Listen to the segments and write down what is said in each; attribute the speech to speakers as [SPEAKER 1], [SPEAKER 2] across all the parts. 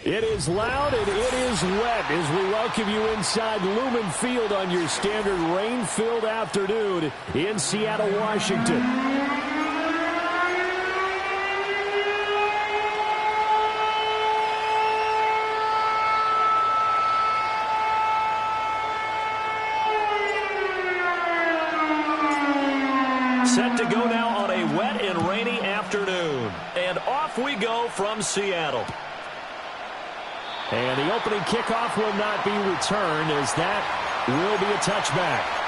[SPEAKER 1] It is loud and it is wet as we welcome you inside Lumen Field on your standard rain-filled afternoon in Seattle, Washington. Set to go now on a wet and rainy afternoon. And off we go from Seattle. And the opening kickoff will not be returned as that will be a touchback.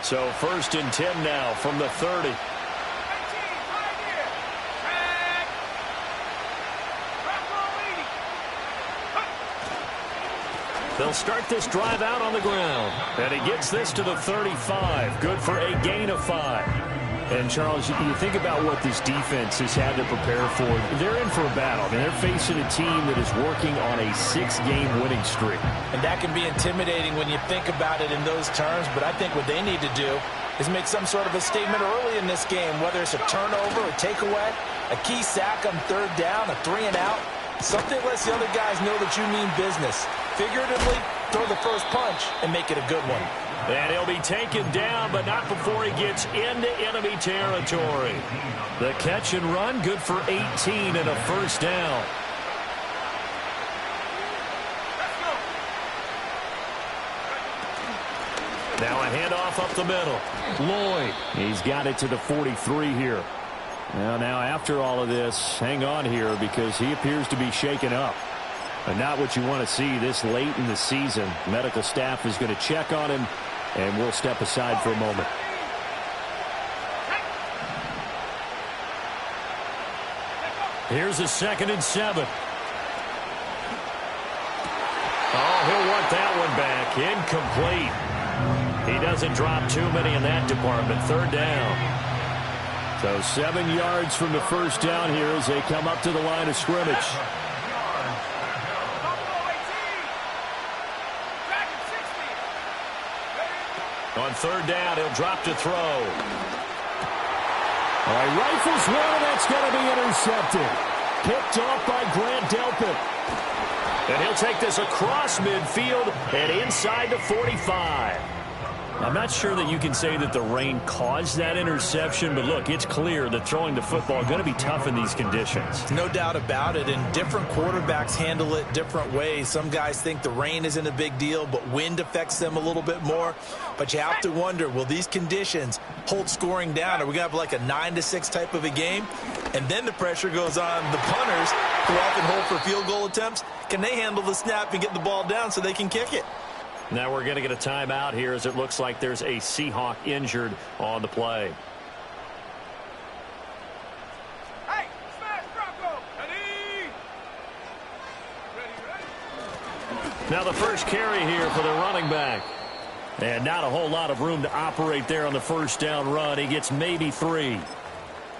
[SPEAKER 1] So 1st and 10 now from the 30. They'll start this drive out on the ground. And he gets this to the 35. Good for a gain of 5. And, Charles, you think about what this defense has had to prepare for. They're in for a battle. I mean, they're facing a team that is working on a 6-game winning streak.
[SPEAKER 2] And that can be intimidating when you think about it in those terms. But I think what they need to do is make some sort of a statement early in this game, whether it's a turnover, a takeaway, a key sack on 3rd down, a 3-and-out. Something lets the other guys know that you mean business. Figuratively, throw the first punch and make it a good one.
[SPEAKER 1] And he'll be taken down, but not before he gets into enemy territory. The catch and run, good for 18 and a 1st down. Now a handoff up the middle. Lloyd, he's got it to the 43 here. Now after all of this, hang on here because he appears to be shaken up. And not what you want to see this late in the season. Medical staff is going to check on him, and we'll step aside for a moment. Here's a 2nd and 7. Oh, he'll want that one back. Incomplete. He doesn't drop too many in that department. 3rd down. So 7 yards from the 1st down here as they come up to the line of scrimmage. On 3rd down, he'll drop to throw. All right, rifles one, and that's going to be intercepted. Picked off by Grant Delpit. And he'll take this across midfield and inside the 45. I'm not sure that you can say that the rain caused that interception, but look, it's clear that throwing the football is going to be tough in these conditions.
[SPEAKER 2] No doubt about it, and different quarterbacks handle it different ways. Some guys think the rain isn't a big deal, but wind affects them a little bit more. But you have to wonder, will these conditions hold scoring down? Are we going to have like a 9-6 type of a game? And then the pressure goes on the punters, who often hold for field goal attempts. Can they handle the snap and get the ball down so they can kick it?
[SPEAKER 1] Now we're going to get a timeout here as it looks like there's a Seahawk injured on the play.
[SPEAKER 3] Hey, smash Bronco. Ready? Ready.
[SPEAKER 1] Now the first carry here for the running back. And not a whole lot of room to operate there on the 1st down run. He gets maybe 3.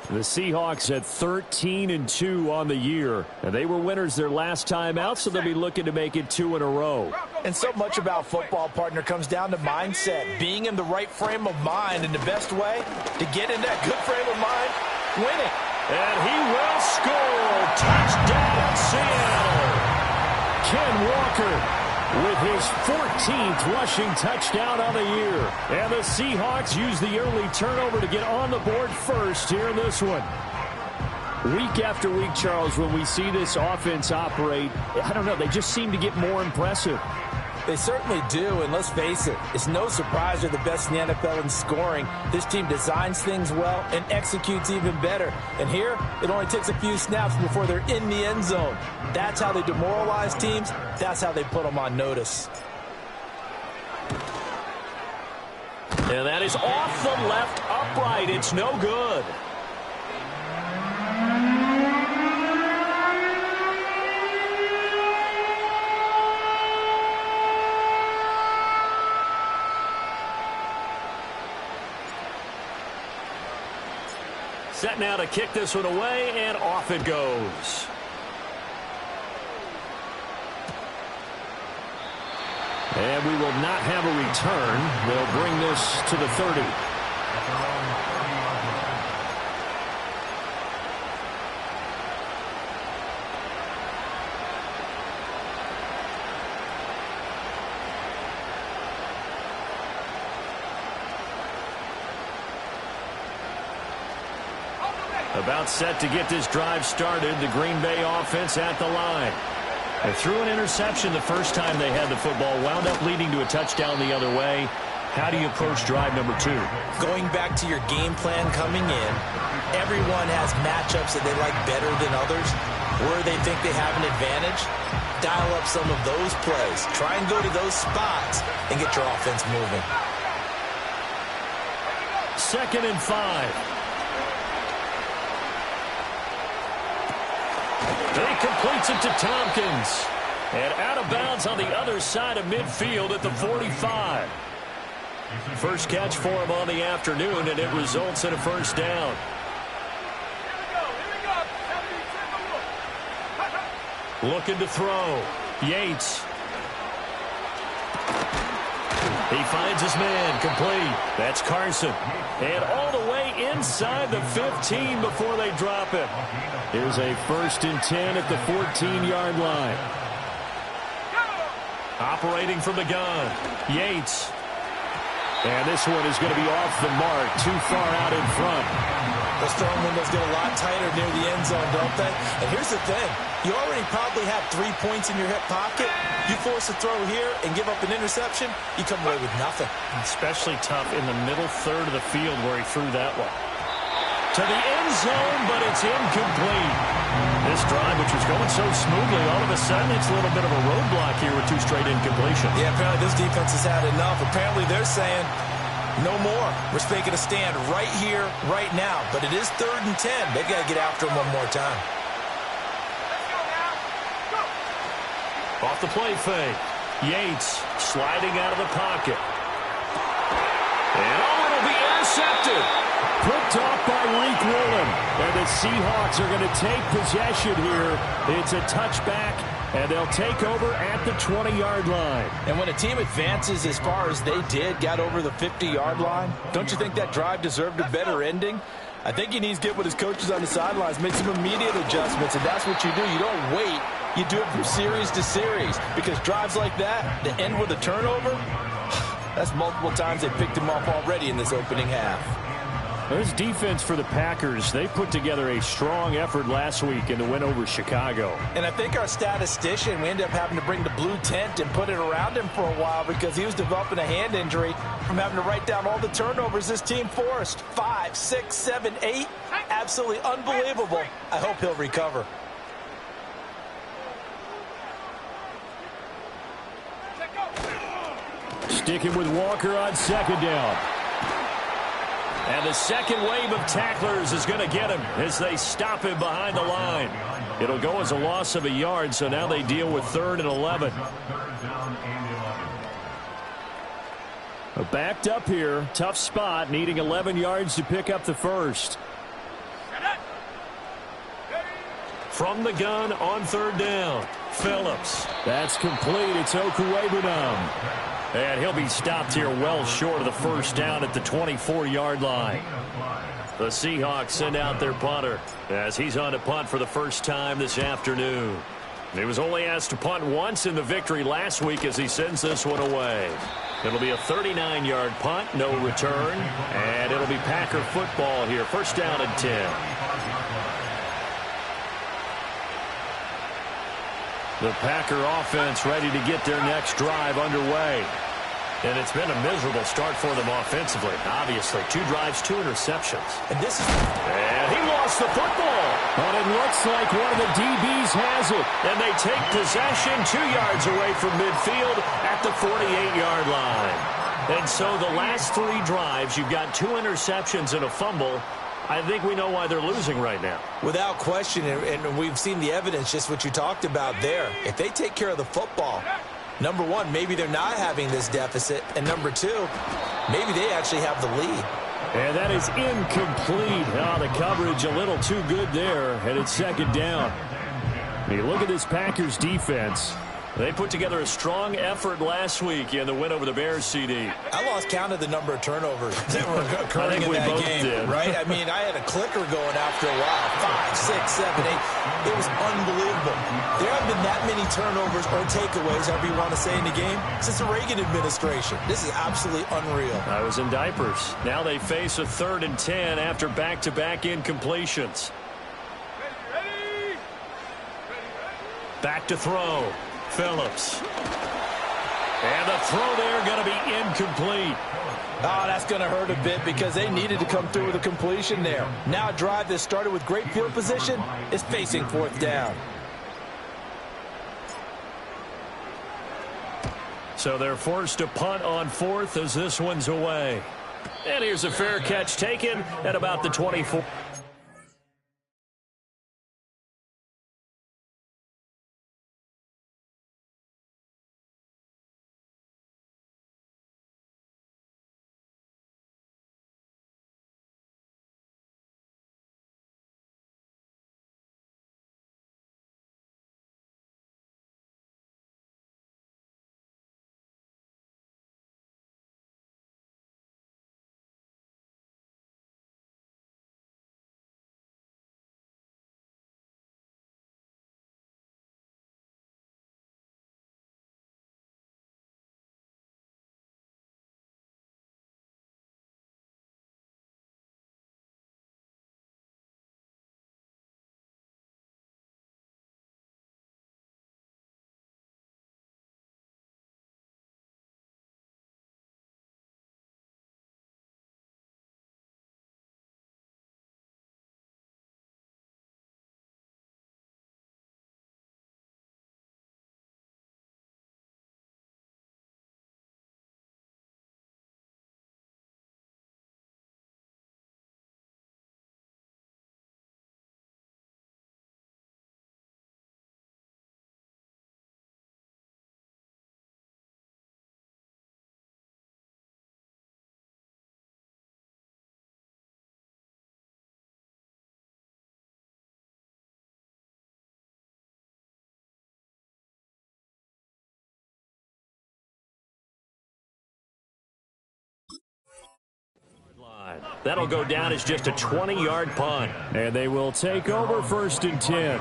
[SPEAKER 1] The Seahawks at 13-2 on the year. And they were winners their last time out, so they'll be looking to make it 2 in a row.
[SPEAKER 2] And so much about football, partner, comes down to mindset. Being in the right frame of mind, and the best way to get in that good frame of mind, winning.
[SPEAKER 1] And he will score. Touchdown, Seattle. Ken Walker with his 14th rushing touchdown on the year. And the Seahawks use the early turnover to get on the board first here in this one. Week after week, Charles, when we see this offense operate, I don't know, they just seem to get more impressive.
[SPEAKER 2] They certainly do, and let's face it, it's no surprise they're the best in the NFL in scoring. This team designs things well and executes even better. And here, it only takes a few snaps before they're in the end zone. That's how they demoralize teams. That's how they put them on notice.
[SPEAKER 1] And that is off the left upright. It's no good. Set now to kick this one away, and off it goes. And we will not have a return. They'll bring this to the 30. About set to get this drive started. The Green Bay offense at the line. They threw an interception the first time they had the football, wound up leading to a touchdown the other way. How do you approach drive number 2?
[SPEAKER 2] Going back to your game plan coming in, everyone has matchups that they like better than others. Where they think they have an advantage, dial up some of those plays. Try and go to those spots and get your offense moving.
[SPEAKER 1] 2nd and 5. He completes it to Tompkins. And out of bounds on the other side of midfield at the 45. First catch for him on the afternoon, and it results in a first down. Looking to throw. Yates. He finds his man, complete. That's Carson. And all the way inside the 15 before they drop him. Here's a 1st and 10 at the 14-yard line. Operating from the gun. Yates. And this one is going to be off the mark, too far out in front.
[SPEAKER 2] Those throwing windows get a lot tighter near the end zone, don't they? And here's the thing. You already probably have 3 points in your hip pocket. You force a throw here and give up an interception, you come away with nothing.
[SPEAKER 1] Especially tough in the middle third of the field where he threw that one. To the end zone, but it's incomplete. This drive, which was going so smoothly, all of a sudden it's a little bit of a roadblock here with 2 straight incompletions.
[SPEAKER 2] Yeah, apparently this defense has had enough. Apparently they're saying, no more. We're making a stand right here, right now. But it is 3rd and 10. They've got to get after him one more time.
[SPEAKER 1] Off the play fake. Yates sliding out of the pocket. And it'll be intercepted. Picked off by Reek Woolen. And the Seahawks are going to take possession here. It's a touchback, and they'll take over at the 20-yard line.
[SPEAKER 2] And when a team advances as far as they did, got over the 50-yard line, don't you think that drive deserved a better ending? I think he needs to get with his coaches on the sidelines, make some immediate adjustments, and that's what you do. You don't wait. You do it from series to series, because drives like that, that end with a turnover, that's multiple times they picked him off already in this opening half.
[SPEAKER 1] There's defense for the Packers. They put together a strong effort last week in the win over Chicago.
[SPEAKER 2] And I think our statistician, we ended up having to bring the blue tent and put it around him for a while because he was developing a hand injury from having to write down all the turnovers this team forced. 5, 6, 7, 8. Absolutely unbelievable. I hope he'll recover.
[SPEAKER 1] Sticking with Walker on 2nd down. And the second wave of tacklers is going to get him as they stop him behind the line. It'll go as a loss of a yard, so now they deal with 3rd and 11. Backed up here, tough spot, needing 11 yards to pick up the first. From the gun on 3rd down, Phillips. That's complete. It's Okuwebunam. And he'll be stopped here well short of the first down at the 24-yard line. The Seahawks send out their punter as he's on to punt for the first time this afternoon. He was only asked to punt once in the victory last week as he sends this one away. It'll be a 39-yard punt, no return, and it'll be Packer football here. First down and 10. The Packer offense ready to get their next drive underway. And it's been a miserable start for them offensively. Obviously, 2 drives, 2 interceptions.
[SPEAKER 2] And this is...
[SPEAKER 1] And he lost the football. But it looks like one of the DBs has it. And they take possession 2 yards away from midfield at the 48-yard line. And so the last 3 drives, you've got 2 interceptions and a fumble. I think we know why they're losing right now.
[SPEAKER 2] Without question, and we've seen the evidence, just what you talked about there. If they take care of the football, number 1, maybe they're not having this deficit. And number 2, maybe they actually have the lead.
[SPEAKER 1] And that is incomplete. The coverage a little too good there, and it's second down. You look at this Packers defense. They put together a strong effort last week in the win over the Bears, CD.
[SPEAKER 2] I lost count of the number of turnovers that were occurring in that game, right? I mean, I had a clicker going after a while. 5, 6, 7, 8. It was unbelievable. There haven't been that many turnovers or takeaways, however you want to say, in the game since the Reagan administration. This is absolutely unreal.
[SPEAKER 1] I was in diapers. Now they face a 3rd and 10 after back-to-back incompletions. Back to throw. Phillips. And the throw there going to be incomplete.
[SPEAKER 2] Oh, that's going to hurt a bit because they needed to come through with a completion there. Now a drive that started with great field position is facing 4th down.
[SPEAKER 1] So they're forced to punt on 4th as this one's away. And here's a fair catch taken at about the 24. That'll go down as just a 20-yard punt. And they will take over 1st and 10.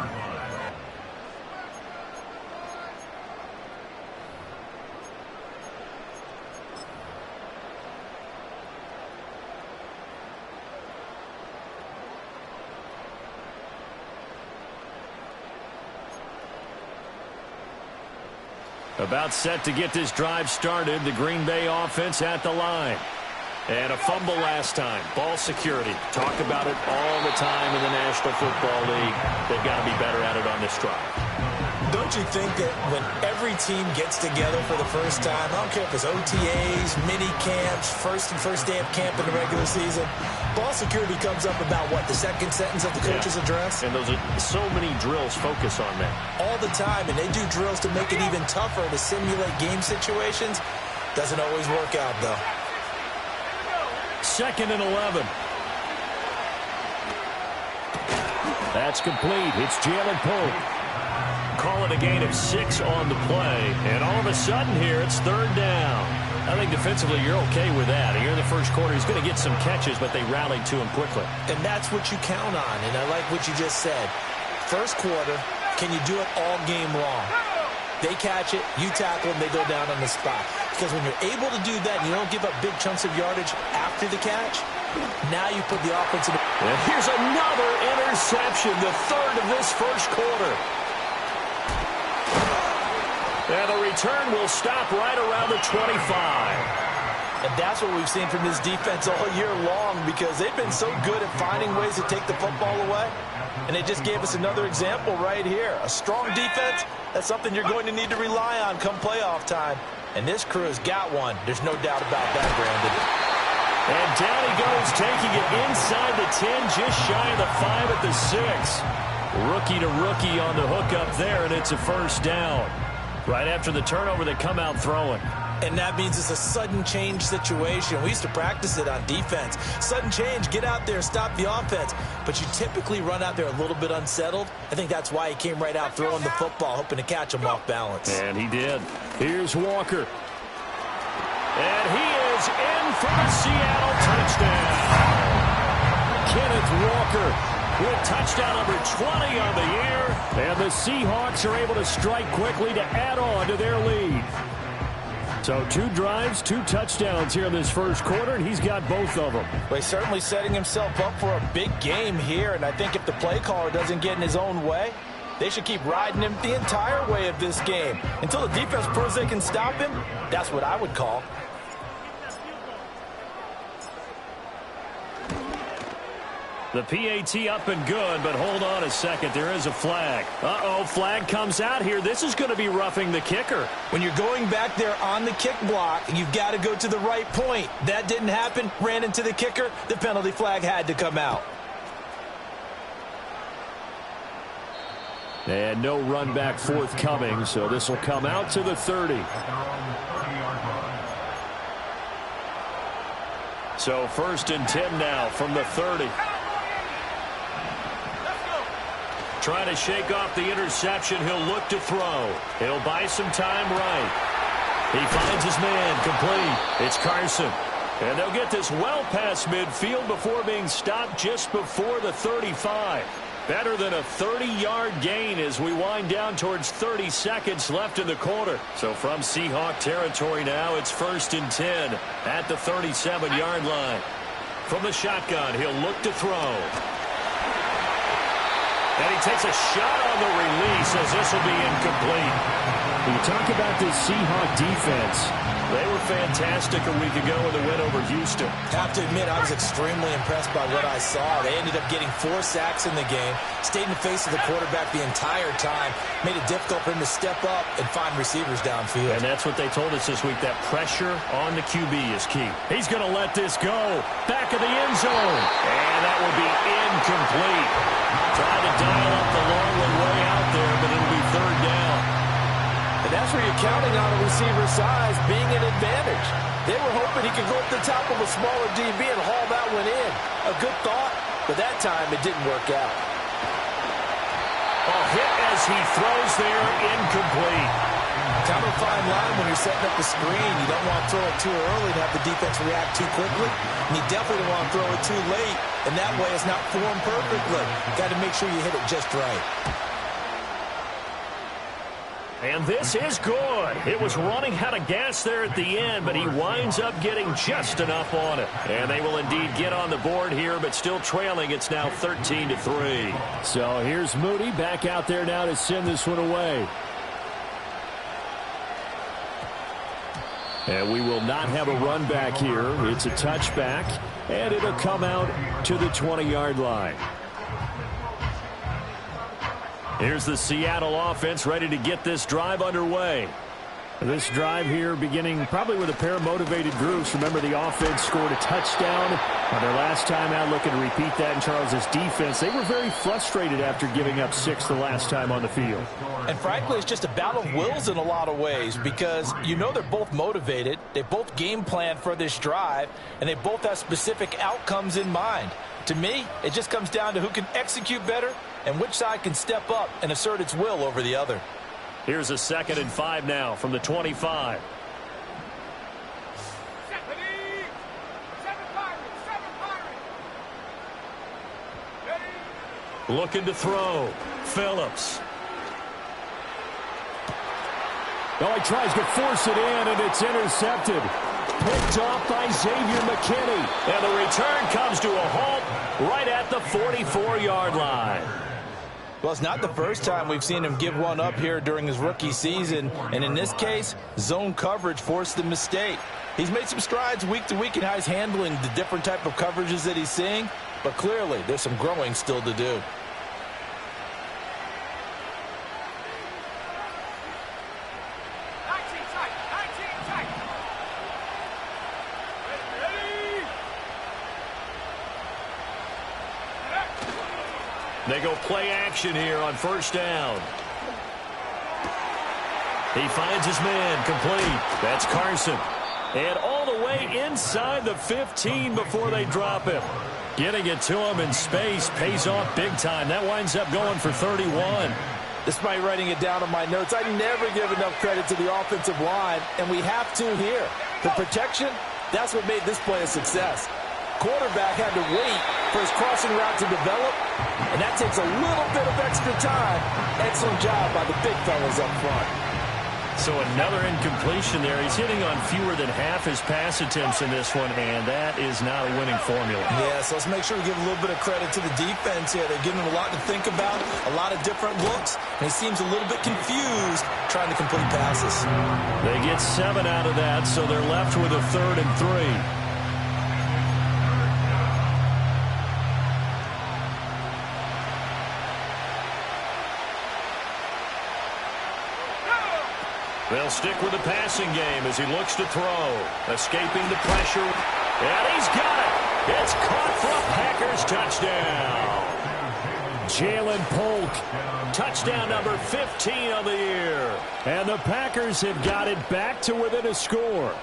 [SPEAKER 1] About set to get this drive started. The Green Bay offense at the line. And a fumble last time. Ball security. Talk about it all the time in the National Football League. They've got to be better at it on this drive.
[SPEAKER 2] Don't you think that when every team gets together for the first time, I don't care if it's OTAs, mini camps, first day of camp in the regular season, ball security comes up about, what, the second sentence of the coach's address?
[SPEAKER 1] And those are so many drills focus on that.
[SPEAKER 2] All the time, and they do drills to make it even tougher to simulate game situations. Doesn't always work out, though.
[SPEAKER 1] 2nd and 11. That's complete. It's Jalen Pope. Call it a gain of 6 on the play. And all of a sudden here, it's 3rd down. I think defensively you're okay with that. Here in the first quarter, he's going to get some catches, but they rallied to him quickly.
[SPEAKER 2] And that's what you count on, and I like what you just said. First quarter, can you do it all game long? They catch it, you tackle them, they go down on the spot. Because when you're able to do that and you don't give up big chunks of yardage after the catch, now you put the offense in.
[SPEAKER 1] And here's another interception, the 3rd of this first quarter. And the return will stop right around the 25.
[SPEAKER 2] And that's what we've seen from this defense all year long, because they've been so good at finding ways to take the football away. And they just gave us another example right here. A strong defense, that's something you're going to need to rely on come playoff time. And this crew has got one. There's no doubt about that, Brandon.
[SPEAKER 1] And down he goes, taking it inside the 10, just shy of the 5 at the 6. Rookie to rookie on the hook up there, and it's a 1st down. Right after the turnover, they come out throwing.
[SPEAKER 2] And that means it's a sudden change situation. We used to practice it on defense. Sudden change, get out there, stop the offense. But you typically run out there a little bit unsettled. I think that's why he came right out throwing the football, hoping to catch him off balance.
[SPEAKER 1] And he did. Here's Walker. And he is in for the Seattle touchdown. Kenneth Walker with touchdown number 20 on the year. And the Seahawks are able to strike quickly to add on to their lead. So 2 drives, 2 touchdowns here in this first quarter, and he's got both of them.
[SPEAKER 2] Well, he's certainly setting himself up for a big game here, and I think if the play caller doesn't get in his own way, they should keep riding him the entire way of this game. Until the defense proves they can stop him, that's what I would call.
[SPEAKER 1] The PAT up and good, but hold on a second. There is a flag. Uh-oh, flag comes out here. This is going to be roughing the kicker.
[SPEAKER 2] When you're going back there on the kick block, you've got to go to the right point. That didn't happen. Ran into the kicker. The penalty flag had to come out.
[SPEAKER 1] And no run back forthcoming, so this will come out to the 30. So 1st and 10 now from the 30. Trying to shake off the interception. He'll look to throw. He'll buy some time right. He finds his man complete. It's Carson. And they'll get this well past midfield before being stopped just before the 35. Better than a 30-yard gain as we wind down towards 30 seconds left in the quarter. So from Seahawk territory now, it's 1st and 10 at the 37-yard line. From the shotgun, he'll look to throw. And he takes a shot on the release as this will be incomplete. When you talk about this Seahawk defense, they were fantastic a week ago in the win over Houston.
[SPEAKER 2] Have to admit, I was extremely impressed by what I saw. They ended up getting 4 sacks in the game, stayed in the face of the quarterback the entire time, made it difficult for him to step up and find receivers downfield.
[SPEAKER 1] And that's what they told us this week, that pressure on the QB is key. He's going to let this go. Back of the end zone. And that will be incomplete. Trying to dial up the long one way out there, but it'll be 3rd down.
[SPEAKER 2] And that's where you're counting on a receiver's size being an advantage. They were hoping he could go up the top of a smaller DB and haul that one in. A good thought, but that time it didn't work out.
[SPEAKER 1] A hit as he throws there, incomplete.
[SPEAKER 2] Kind of a fine line when you're setting up the screen. You don't want to throw it too early to have the defense react too quickly. And you definitely don't want to throw it too late. And that way it's not formed perfectly. Got to make sure you hit it just right.
[SPEAKER 1] And this is good. It was running out of gas there at the end, but he winds up getting just enough on it. And they will indeed get on the board here, but still trailing. It's now 13-3. So here's Moody back out there now to send this one away. And we will not have a run back here. It's a touchback, and it'll come out to the 20-yard line. Here's the Seattle offense ready to get this drive underway. This drive here beginning probably with a pair of motivated groups. Remember, the offense scored a touchdown on their last time out. Looking to repeat that in Charles's defense. They were very frustrated after giving up 6 the last time on the field.
[SPEAKER 2] And frankly, it's just a battle of wills in a lot of ways because you know they're both motivated. They both game plan for this drive, and they both have specific outcomes in mind. To me, it just comes down to who can execute better and which side can step up and assert its will over the other.
[SPEAKER 1] Here's a 2nd and 5 now from the 25. Looking to throw. Phillips. Oh, he tries to force it in, and it's intercepted. Picked off by Xavier McKinney. And the return comes to a halt right at the 44-yard line.
[SPEAKER 2] Well, it's not the first time we've seen him give one up here during his rookie season. And in this case, zone coverage forced the mistake. He's made some strides week to week in how he's handling the different type of coverages that he's seeing. But clearly, there's some growing still to do. They
[SPEAKER 1] go play action here on 1st down. He finds his man, complete. That's Carson. And all the way inside the 15 before they drop him. Getting it to him in space pays off big time. That winds up going for 31.
[SPEAKER 2] Despite writing it down on my notes, I never give enough credit to the offensive line, and we have to here. The protection, that's what made this play a success. Quarterback had to wait for his crossing route to develop, and that takes a little bit of extra time. Excellent job by the big fellas up front.
[SPEAKER 1] So another incompletion there. He's hitting on fewer than half his pass attempts in this one, and that is not a winning formula.
[SPEAKER 2] Yeah, so let's make sure we give a little bit of credit to the defense here. They're giving him a lot to think about, a lot of different looks, and he seems a little bit confused trying to complete passes.
[SPEAKER 1] They get 7 out of that, so they're left with a 3rd and 3. They'll stick with the passing game as he looks to throw. Escaping the pressure. And he's got it. It's caught for a Packers touchdown. Jalen Polk. Touchdown number 15 of the year. And the Packers have got it back to within a score.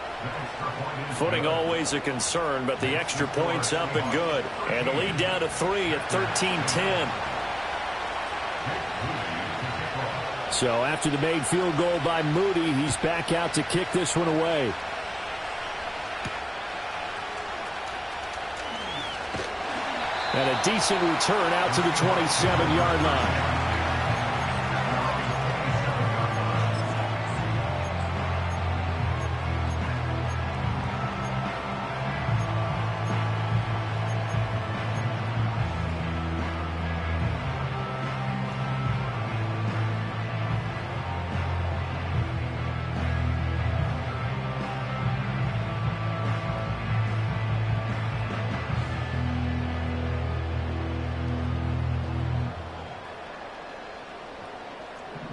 [SPEAKER 1] Footing always a concern, but the extra point's up and good. And the lead down to 3 at 13-10. So after the made field goal by Moody, he's back out to kick this one away. And a decent return out to the 27-yard line.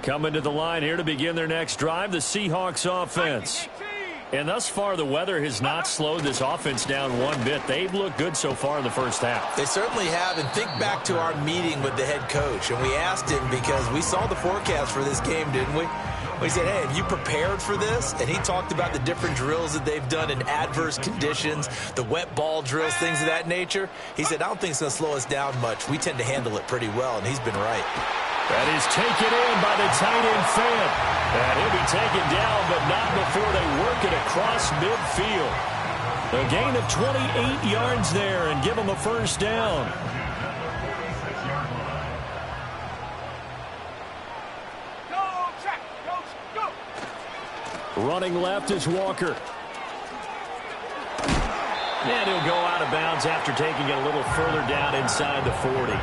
[SPEAKER 1] Coming to the line here to begin their next drive, the Seahawks offense. And thus far, the weather has not slowed this offense down one bit. They've looked good so far in the first half.
[SPEAKER 2] They certainly have, and think back to our meeting with the head coach, and we asked him because we saw the forecast for this game, didn't we? We said, hey, have you prepared for this? And he talked about the different drills that they've done in adverse conditions, the wet ball drills, things of that nature. He said, I don't think it's going to slow us down much. We tend to handle it pretty well, and he's been right.
[SPEAKER 1] That is taken in by the tight end Fant. And he'll be taken down, but not before they work it across midfield. A gain of 28 yards there and give him a first down. Running left is Walker. And he'll go out of bounds after taking it a little further down inside the 40.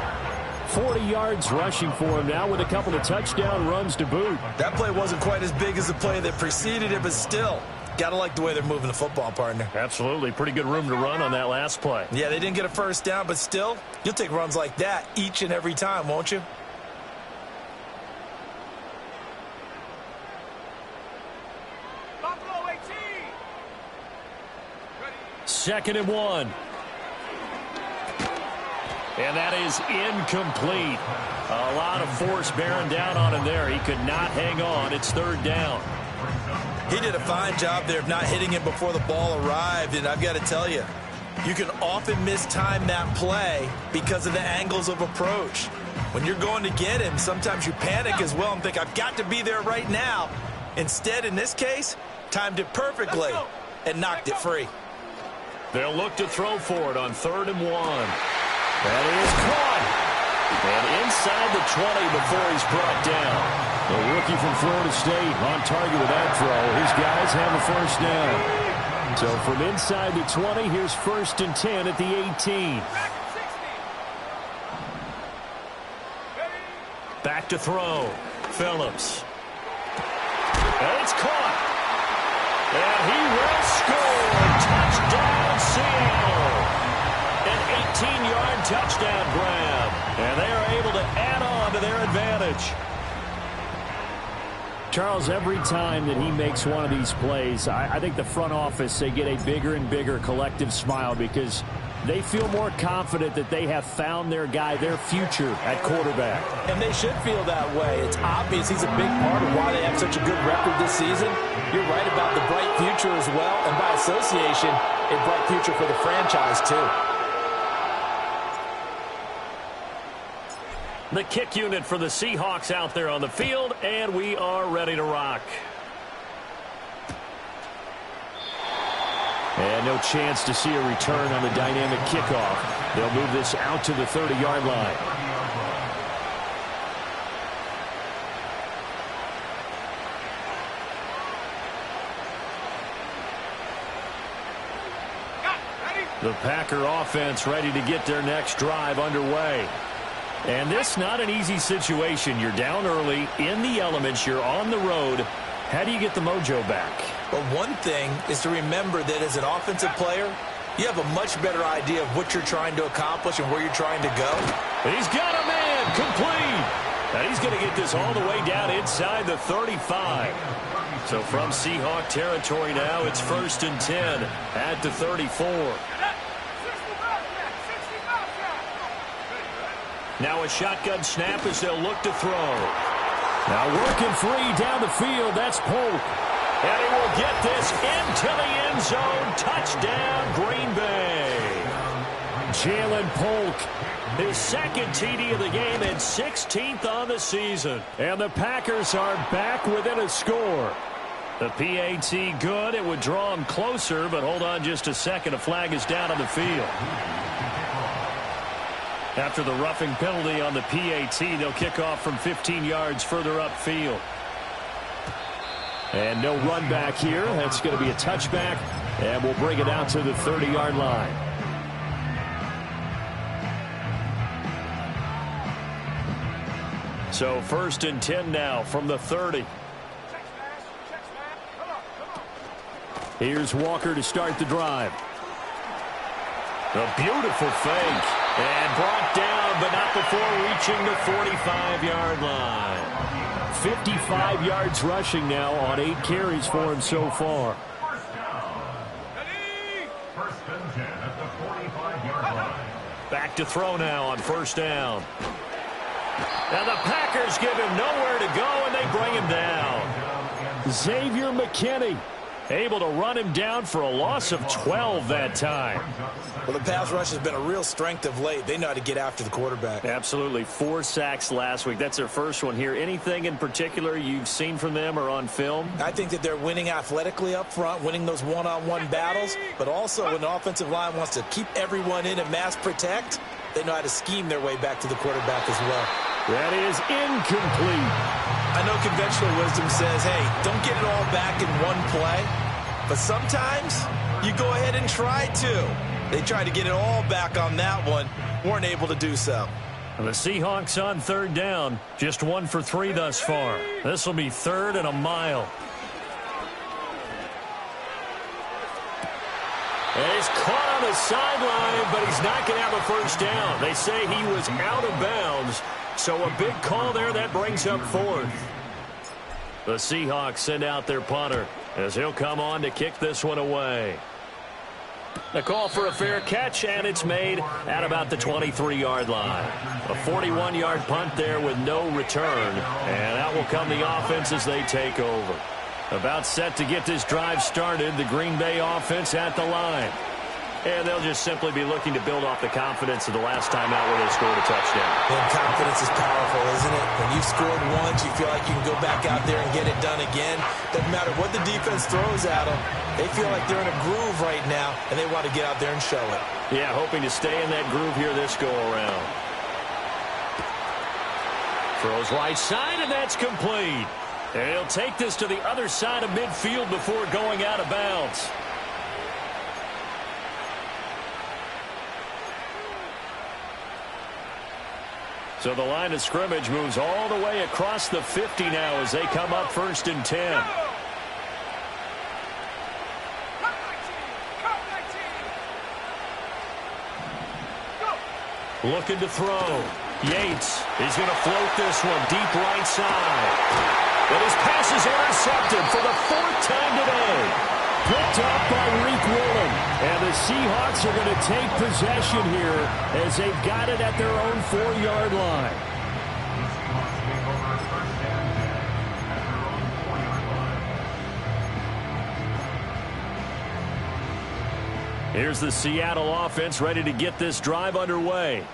[SPEAKER 1] 40 yards rushing for him now with a couple of touchdown runs to boot.
[SPEAKER 2] That play wasn't quite as big as the play that preceded it, but still, got to like the way they're moving the football, partner.
[SPEAKER 1] Absolutely. Pretty good room to run on that last play.
[SPEAKER 2] Yeah, they didn't get a first down, but still, you'll take runs like that each and every time, won't you?
[SPEAKER 3] Buffalo 18.
[SPEAKER 1] Second and 1. And that is incomplete. A lot of force bearing down on him there. He could not hang on. It's third down.
[SPEAKER 2] He did a fine job there of not hitting him before the ball arrived, and I've got to tell you, you can often mistime that play because of the angles of approach. When you're going to get him, sometimes you panic as well and think, I've got to be there right now. Instead, in this case, timed it perfectly and knocked it free.
[SPEAKER 1] They'll look to throw for it on 3rd and 1. That is caught. And inside the 20 before he's brought down. The rookie from Florida State on target with that throw. His guys have a first down. So from inside the 20, here's 1st and 10 at the 18. Back to throw. Phillips. And it's caught. And he will score. Touchdown, Seattle. An 18-yard touchdown grab. And they are able to add on to their advantage. Charles, every time that he makes one of these plays, I think the front office, they get a bigger and bigger collective smile because they feel more confident that they have found their guy, their future at quarterback.
[SPEAKER 2] And they should feel that way. It's obvious he's a big part of why they have such a good record this season. You're right about the bright future as well, and by association, a bright future for the franchise too.
[SPEAKER 1] The kick unit for the Seahawks out there on the field, and we are ready to rock. And no chance to see a return on the dynamic kickoff. They'll move this out to the 30-yard line. The Packer offense ready to get their next drive underway. And this not an easy situation. You're down early, in the elements, you're on the road. How do you get the mojo back?
[SPEAKER 2] Well, one thing is to remember that as an offensive player, you have a much better idea of what you're trying to accomplish and where you're trying to go.
[SPEAKER 1] And he's got a man complete. And he's going to get this all the way down inside the 35. So from Seahawk territory now, it's 1st and 10 at the 34. Now a shotgun snap as they'll look to throw. Now working free down the field, that's Polk. And he will get this into the end zone. Touchdown, Green Bay. Jalen Polk, his second TD of the game and 16th on the season. And the Packers are back within a score. The PAT good. It would draw him closer, but hold on just a second. A flag is down on the field. After the roughing penalty on the PAT, they'll kick off from 15 yards further upfield. And no run back here. That's going to be a touchback, and we'll bring it out to the 30-yard line. So 1st and 10 now from the 30. Here's Walker to start the drive. A beautiful fake. And brought down, but not before reaching the 45-yard line. 55 yards rushing now on 8 carries for him so far. Back to throw now on 1st down. Now the Packers give him nowhere to go, and they bring him down. Xavier McKinney able to run him down for a loss of 12 that time.
[SPEAKER 2] Well, the pass rush has been a real strength of late. They know how to get after the quarterback.
[SPEAKER 1] Absolutely. 4 sacks last week. That's their first one here. Anything in particular you've seen from them or on film?
[SPEAKER 2] I think that they're winning athletically up front, winning those one-on-one battles, but also when the offensive line wants to keep everyone in and mass protect, they know how to scheme their way back to the quarterback as well.
[SPEAKER 1] That is incomplete.
[SPEAKER 2] I know conventional wisdom says, hey, don't get it all back in one play, but sometimes you go ahead and try to. They tried to get it all back on that one, weren't able to do so.
[SPEAKER 1] And the Seahawks on 3rd down, just 1 for 3 thus far. This will be 3rd and a mile. And he's caught on the sideline, but he's not going to have a 1st down. They say he was out of bounds, so a big call there that brings up 4th. The Seahawks send out their punter as he'll come on to kick this one away. The call for a fair catch, and it's made at about the 23-yard line. A 41-yard punt there with no return, and out will come the offense as they take over. About set to get this drive started, the Green Bay offense at the line. And they'll just simply be looking to build off the confidence of the last time out where they scored a touchdown.
[SPEAKER 2] And confidence is powerful, isn't it? When you've scored once, you feel like you can go back out there and get it done again. Doesn't matter what the defense throws at them. They feel like they're in a groove right now, and they want to get out there and show it.
[SPEAKER 1] Yeah, hoping to stay in that groove here this go-around. Throws right side, and that's complete. And he'll take this to the other side of midfield before going out of bounds. So the line of scrimmage moves all the way across the 50 now as they come up 1st and 10. Looking to throw. Yates is going to float this one deep right side. But his pass is intercepted for the 4th time today. Picked up by Riq Woolen. And the Seahawks are going to take possession here as they've got it at their own 4-yard line. Here's the Seattle offense ready to get this drive underway.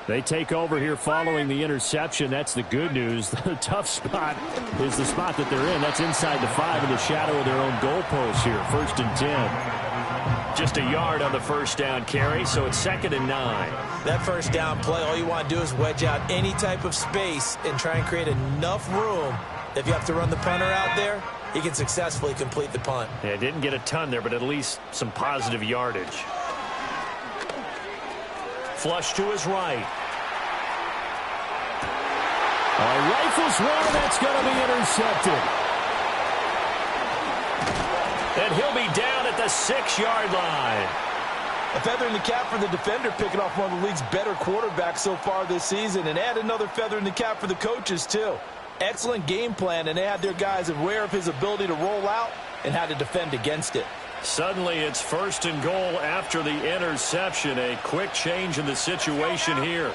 [SPEAKER 1] They take over here following the interception. That's the good news. The tough spot is the spot that they're in. That's inside the 5 in the shadow of their own goalpost here. 1st and 10. Just a yard on the first down carry, so it's 2nd and 9.
[SPEAKER 2] That first down play, all you want to do is wedge out any type of space and try and create enough room. If you have to run the punter out there, he can successfully complete the punt.
[SPEAKER 1] Yeah, didn't get a ton there, but at least some positive yardage. Flush to his right. Rifles one, that's going to be intercepted. And he'll be down at the 6-yard line.
[SPEAKER 2] A feather in the cap for the defender, picking off one of the league's better quarterbacks so far this season, and add another feather in the cap for the coaches, too. Excellent game plan, and they had their guys aware of his ability to roll out and how to defend against it.
[SPEAKER 1] Suddenly it's 1st and goal after the interception. A quick change in the situation here.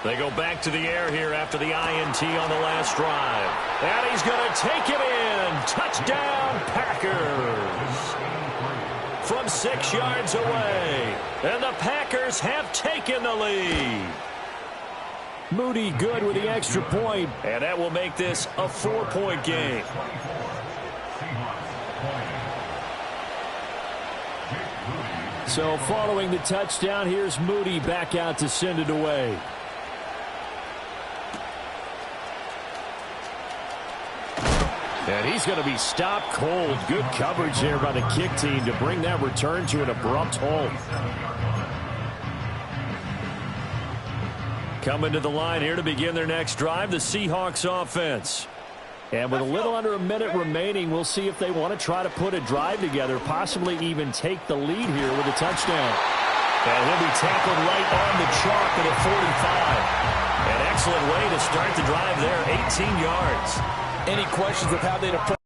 [SPEAKER 1] They go back to the air here after the INT on the last drive. And he's going to take it in. Touchdown, Packers. From 6 yards away. And the Packers have taken the lead. Moody good with the extra point. And that will make this a 4-point game. So following the touchdown, here's Moody back out to send it away. And he's going to be stopped cold. Good coverage there by the kick team to bring that return to an abrupt halt. Coming to the line here to begin their next drive, the Seahawks offense. And with a little under a minute remaining, we'll see if they want to try to put a drive together, possibly even take the lead here with a touchdown. And he'll be tackled right on the chalk at the 45. An excellent way to start the drive there, 18 yards.
[SPEAKER 2] Any questions of how they'd approach